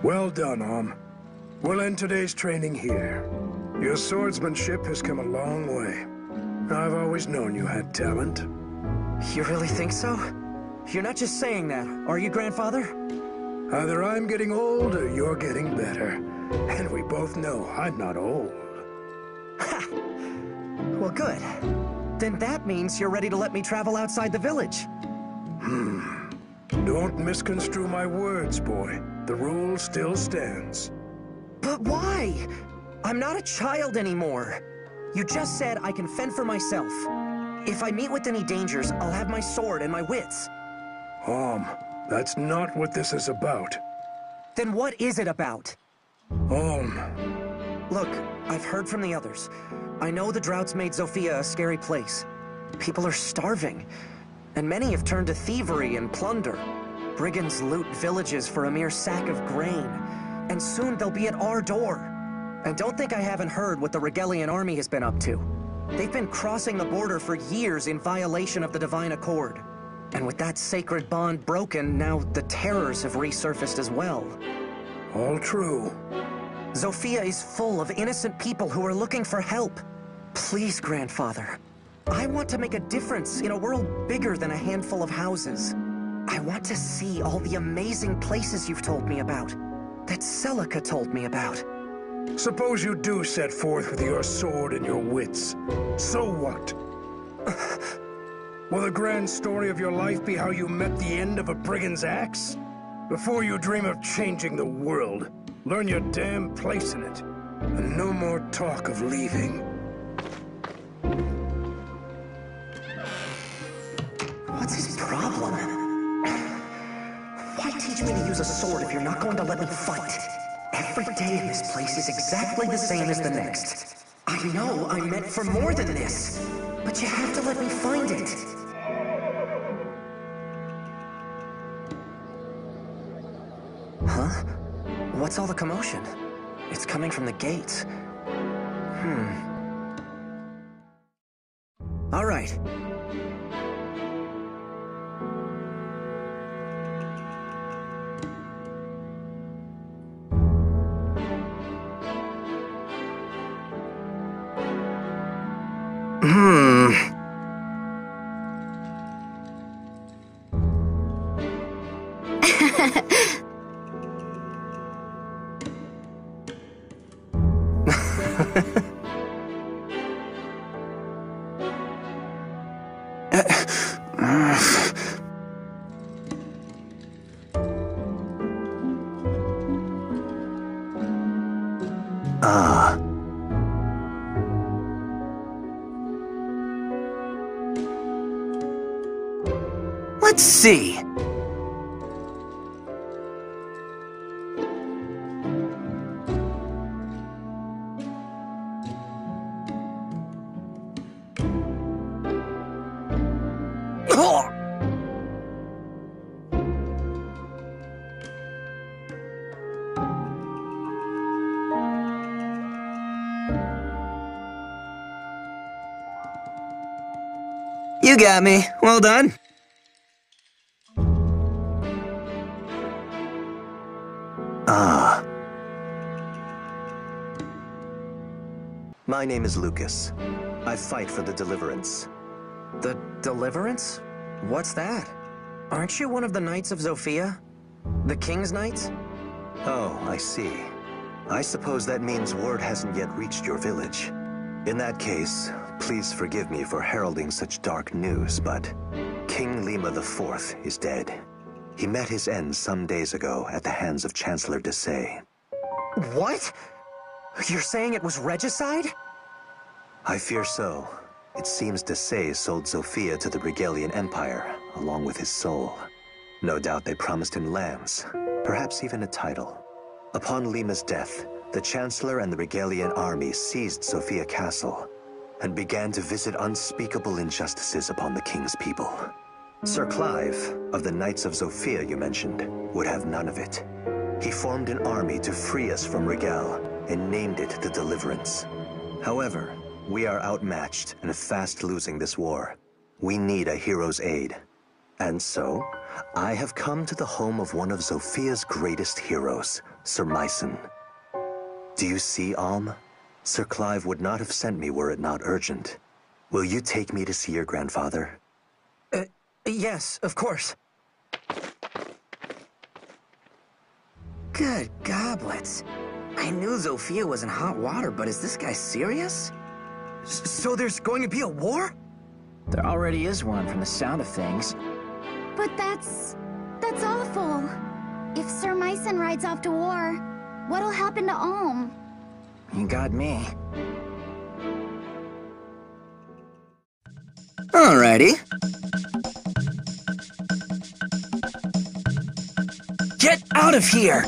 Well done, Om. We'll end today's training here. Your swordsmanship has come a long way. I've always known you had talent. You really think so? You're not just saying that, are you, Grandfather? Either I'm getting old or you're getting better. And we both know I'm not old. Ha! Well, good. Then that means you're ready to let me travel outside the village. Don't misconstrue my words, boy. The rule still stands. But why? I'm not a child anymore. You just said I can fend for myself. If I meet with any dangers, I'll have my sword and my wits. That's not what this is about. Then what is it about? Look, I've heard from the others. I know the drought's made Zofia a scary place. People are starving, and many have turned to thievery and plunder. Brigands loot villages for a mere sack of grain, and soon they'll be at our door. And don't think I haven't heard what the Regalian army has been up to. They've been crossing the border for years in violation of the Divine Accord. And with that sacred bond broken, now the terrors have resurfaced as well. All true. Zofia is full of innocent people who are looking for help. Please, Grandfather. I want to make a difference in a world bigger than a handful of houses. I want to see all the amazing places you've told me about, that Celica told me about. Suppose you do set forth with your sword and your wits. So what? Will the grand story of your life be how you met the end of a brigand's axe? Before you dream of changing the world, learn your damn place in it. And no more talk of leaving. What's his problem? Why teach me to use a sword if you're not going to let me fight? Every day in this place is exactly the same as the next. I know I'm meant for more than this, but you have to let me find it. Huh? What's all the commotion? It's coming from the gates. All right. Let's see. You got me. Well done. My name is Lucas. I fight for the Deliverance. The Deliverance? What's that? Aren't you one of the Knights of Zofia? The King's Knights? Oh, I see. I suppose that means word hasn't yet reached your village. In that case, please forgive me for heralding such dark news, but King Lima IV is dead. He met his end some days ago at the hands of Chancellor Desai. What? You're saying it was regicide? I fear so. It seems Desai sold Zofia to the Regalian Empire, along with his soul. No doubt they promised him lands, perhaps even a title. Upon Lima's death, the Chancellor and the Regalian army seized Sophia Castle and began to visit unspeakable injustices upon the king's people. Sir Clive, of the Knights of Sophia you mentioned, would have none of it. He formed an army to free us from Regal and named it the Deliverance. However, we are outmatched and fast losing this war. We need a hero's aid. And so, I have come to the home of one of Sophia's greatest heroes, Sir Myson. Do you see, Alm? Sir Clive would not have sent me were it not urgent. Will you take me to see your grandfather? Yes, of course. Good goblets. I knew Sophia was in hot water, but is this guy serious? So there's going to be a war? There already is one from the sound of things. But that's awful. If Sir Myson rides off to war, what'll happen to Alm? You got me. Alrighty. Get out of here!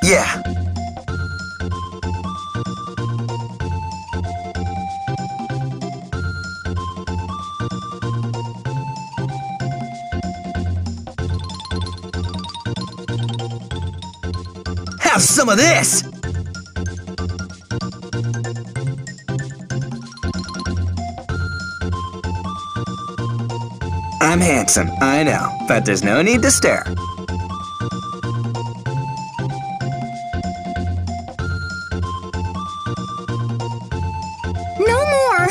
Yeah. Have some of this! I'm handsome, I know, but there's no need to stare. No more!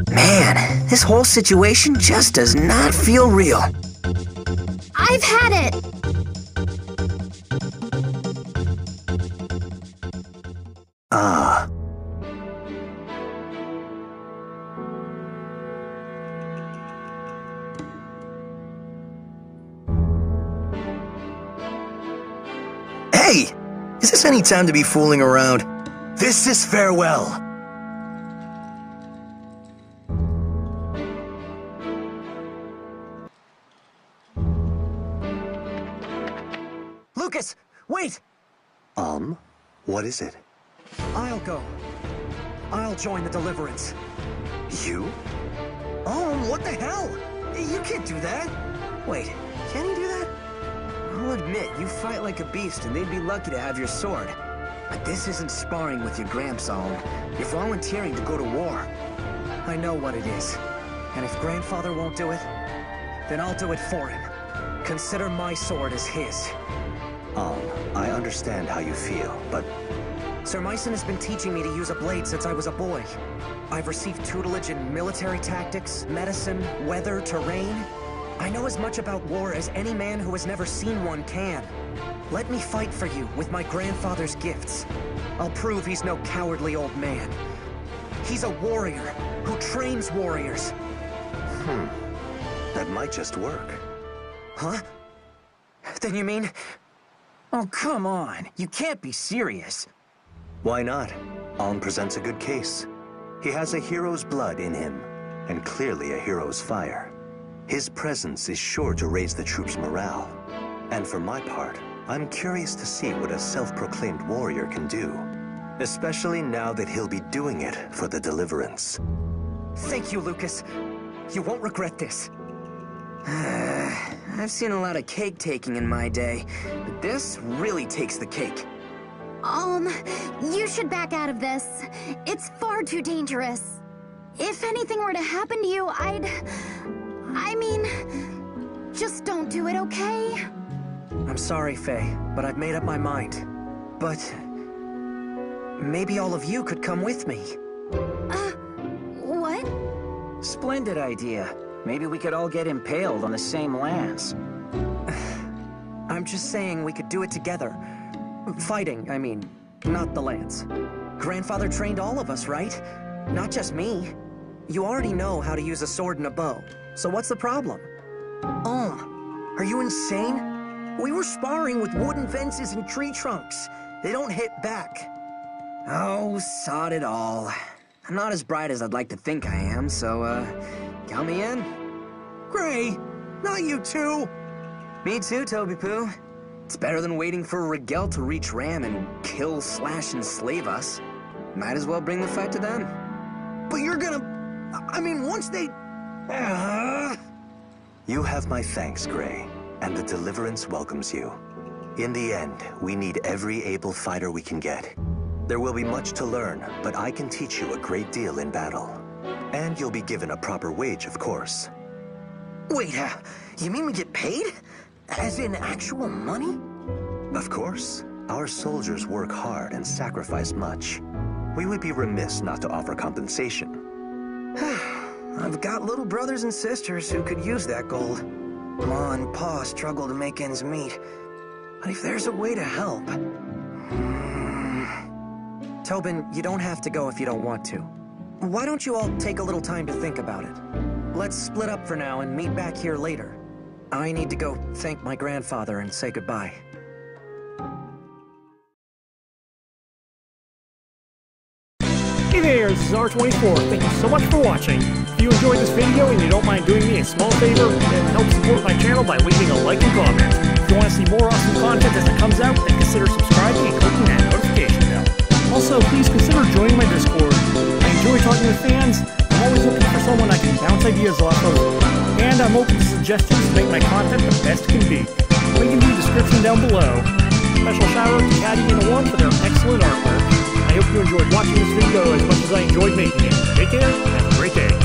Man, this whole situation just does not feel real. I've had it! Ah. Hey! Is this any time to be fooling around? This is farewell. Lucas, wait! What is it? I'll go. I'll join the Deliverance. You? Oh, what the hell? You can't do that. Wait, can he do that? I'll admit, you fight like a beast and they'd be lucky to have your sword. But this isn't sparring with your grandson. You're volunteering to go to war. I know what it is. And if Grandfather won't do it, then I'll do it for him. Consider my sword as his. I understand how you feel, but... Sir Myson has been teaching me to use a blade since I was a boy. I've received tutelage in military tactics, medicine, weather, terrain. I know as much about war as any man who has never seen one can. Let me fight for you with my grandfather's gifts. I'll prove he's no cowardly old man. He's a warrior who trains warriors. That might just work. Huh? Then you mean... Oh, come on. You can't be serious. Why not? Alm presents a good case. He has a hero's blood in him, and clearly a hero's fire. His presence is sure to raise the troops' morale. And for my part, I'm curious to see what a self-proclaimed warrior can do. Especially now that he'll be doing it for the Deliverance. Thank you, Lucas. You won't regret this. I've seen a lot of cake-taking in my day, but this really takes the cake. You should back out of this. It's far too dangerous. If anything were to happen to you, I mean, just don't do it, okay? I'm sorry, Faye, but I've made up my mind. But... maybe all of you could come with me. What? Splendid idea. Maybe we could all get impaled on the same lance. I'm I'm just saying we could do it together. Fighting, I mean, not the lance. Grandfather trained all of us, right? Not just me. You already know how to use a sword and a bow, so what's the problem? Are you insane? We were sparring with wooden fences and tree trunks. They don't hit back. Oh, sod it all. I'm not as bright as I'd like to think I am, so, count me in. Gray, not you too. Me too, Toby Poo. It's better than waiting for Rigel to reach Ram and kill, slash, and slave us. Might as well bring the fight to them. But you're gonna... I mean, once they... You have my thanks, Gray, and the Deliverance welcomes you. In the end, we need every able fighter we can get. There will be much to learn, but I can teach you a great deal in battle. And you'll be given a proper wage, of course. Wait, you mean we get paid? As in actual money? Of course. Our soldiers work hard and sacrifice much. We would be remiss not to offer compensation. I've got little brothers and sisters who could use that gold. Ma and Pa struggle to make ends meet. But if there's a way to help... Tobin, you don't have to go if you don't want to. Why don't you all take a little time to think about it? Let's split up for now and meet back here later. I need to go thank my grandfather and say goodbye. Hey there, this is R-XXIV. Thank you so much for watching. If you enjoyed this video and you don't mind doing me a small favor, then help support my channel by leaving a like and comment. If you want to see more awesome content as it comes out, then consider subscribing and clicking that notification bell. Also, please consider joining my Discord. I enjoy talking with fans. I'm always looking for someone I can bounce ideas off of. And I'm open to suggestions to make my content the best it can be. Link in the description down below. Special shout out to Caddy and One for their excellent artwork. I hope you enjoyed watching this video as much as I enjoyed making it. Take care, and have a great day.